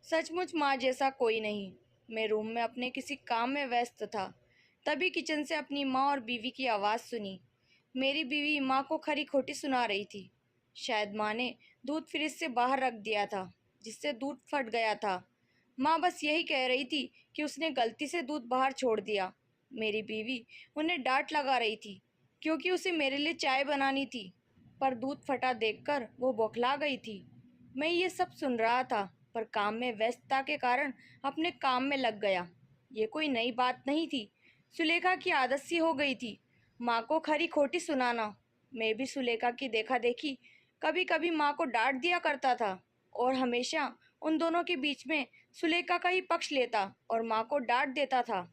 सचमुच माँ जैसा कोई नहीं। मैं रूम में अपने किसी काम में व्यस्त था। तभी किचन से अपनी माँ और बीवी की आवाज़ सुनी। मेरी बीवी माँ को खरी खोटी सुना रही थी। शायद माँ ने दूध फ्रिज से बाहर रख दिया था, जिससे दूध फट गया था। माँ बस यही कह रही थी कि उसने गलती से दूध बाहर छोड़ दिया। मेरी बीवी उन्हें डांट लगा रही थी, क्योंकि उसे मेरे लिए चाय बनानी थी। पर दूध फटा देखकर वो बौखला गई थी। मैं ये सब सुन रहा था, पर काम में व्यस्तता के कारण अपने काम में लग गया। ये कोई नई बात नहीं थी। सुलेखा की आदत सी हो गई थी माँ को खरी खोटी सुनाना। मैं भी सुलेखा की देखा देखी कभी कभी माँ को डांट दिया करता था, और हमेशा उन दोनों के बीच में सुलेखा का ही पक्ष लेता और माँ को डांट देता था।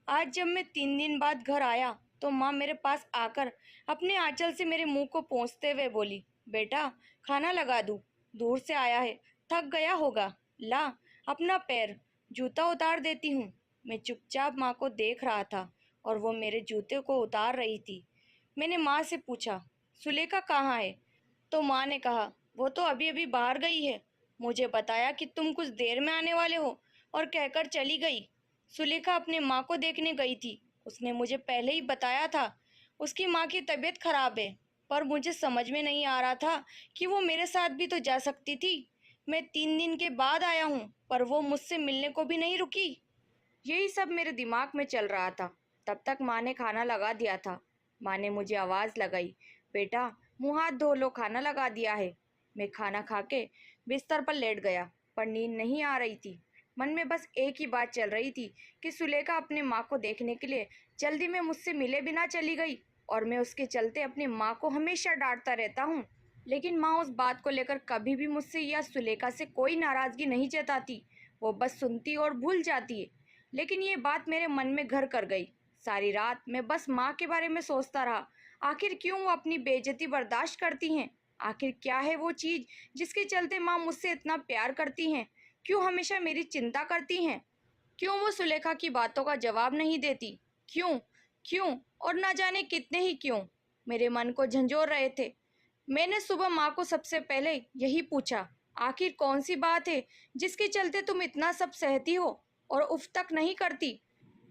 आज जब मैं 3 दिन बाद घर आया तो माँ मेरे पास आकर अपने आंचल से मेरे मुंह को पोंछते हुए बोली, बेटा खाना लगा दूँ, दूर से आया है, थक गया होगा, ला अपना पैर, जूता उतार देती हूँ। मैं चुपचाप माँ को देख रहा था और वो मेरे जूते को उतार रही थी। मैंने माँ से पूछा, सुलेखा कहाँ है? तो माँ ने कहा, वो तो अभी अभी बाहर गई है। मुझे बताया कि तुम कुछ देर में आने वाले हो और कहकर चली गई। सुलेखा अपने माँ को देखने गई थी। उसने मुझे पहले ही बताया था उसकी माँ की तबीयत खराब है, पर मुझे समझ में नहीं आ रहा था कि वो मेरे साथ भी तो जा सकती थी। मैं 3 दिन के बाद आया हूँ, पर वो मुझसे मिलने को भी नहीं रुकी। यही सब मेरे दिमाग में चल रहा था। तब तक माँ ने खाना लगा दिया था। माँ ने मुझे आवाज़ लगाई, बेटा मुँह हाथ धो लो, खाना लगा दिया है। मैं खाना खा के बिस्तर पर लेट गया, पर नींद नहीं आ रही थी। मन में बस एक ही बात चल रही थी कि सुलेखा अपने माँ को देखने के लिए जल्दी में मुझसे मिले बिना चली गई, और मैं उसके चलते अपनी माँ को हमेशा डांटता रहता हूँ। लेकिन माँ उस बात को लेकर कभी भी मुझसे या सुलेखा से कोई नाराज़गी नहीं जताती। वो बस सुनती और भूल जाती है। लेकिन ये बात मेरे मन में घर कर गई। सारी रात मैं बस माँ के बारे में सोचता रहा। आखिर क्यों वो अपनी बेइज्जती बर्दाश्त करती हैं? आखिर क्या है वो चीज़ जिसके चलते माँ मुझसे इतना प्यार करती हैं? क्यों हमेशा मेरी चिंता करती हैं? क्यों वो सुलेखा की बातों का जवाब नहीं देती? क्यों? क्यों और ना जाने कितने ही क्यों मेरे मन को झंझोर रहे थे। मैंने सुबह माँ को सबसे पहले यही पूछा, आखिर कौन सी बात है जिसके चलते तुम इतना सब सहती हो और उफ तक नहीं करती?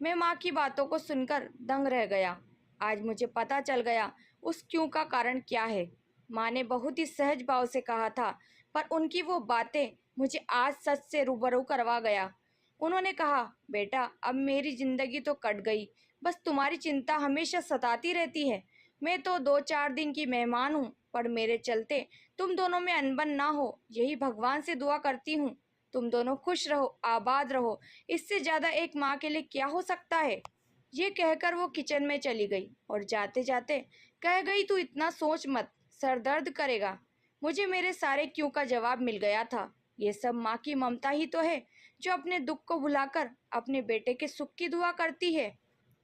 मैं माँ की बातों को सुनकर दंग रह गया। आज मुझे पता चल गया उस क्यों का कारण क्या है। माँ ने बहुत ही सहज भाव से कहा था, पर उनकी वो बातें मुझे आज सच से रूबरू करवा गया। उन्होंने कहा, बेटा अब मेरी जिंदगी तो कट गई, बस तुम्हारी चिंता हमेशा सताती रहती है। मैं तो 2-4 दिन की मेहमान हूँ, पर मेरे चलते तुम दोनों में अनबन ना हो, यही भगवान से दुआ करती हूँ। तुम दोनों खुश रहो, आबाद रहो, इससे ज़्यादा एक माँ के लिए क्या हो सकता है? ये कहकर वो किचन में चली गई और जाते जाते कह गई, तू इतना सोच मत, सर दर्द करेगा। मुझे मेरे सारे क्यों का जवाब मिल गया था। ये सब माँ की ममता ही तो है, जो अपने दुख को भुलाकर अपने बेटे के सुख की दुआ करती है।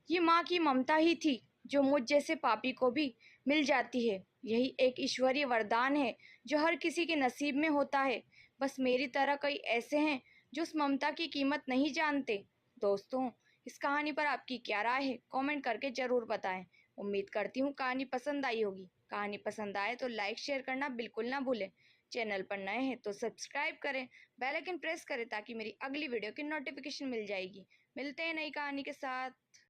ये माँ की ममता ही थी जो मुझ जैसे पापी को भी मिल जाती है। यही एक ईश्वरीय वरदान है जो हर किसी के नसीब में होता है। बस मेरी तरह कई ऐसे हैं जो उस ममता की कीमत नहीं जानते। दोस्तों, इस कहानी पर आपकी क्या राय है? कमेंट करके ज़रूर बताएं। उम्मीद करती हूँ कहानी पसंद आई होगी। कहानी पसंद आए तो लाइक शेयर करना बिल्कुल ना भूलें। चैनल पर नए हैं तो सब्सक्राइब करें, बेल आइकन प्रेस करें ताकि मेरी अगली वीडियो की नोटिफिकेशन मिल जाएगी। मिलते हैं नई कहानी के साथ।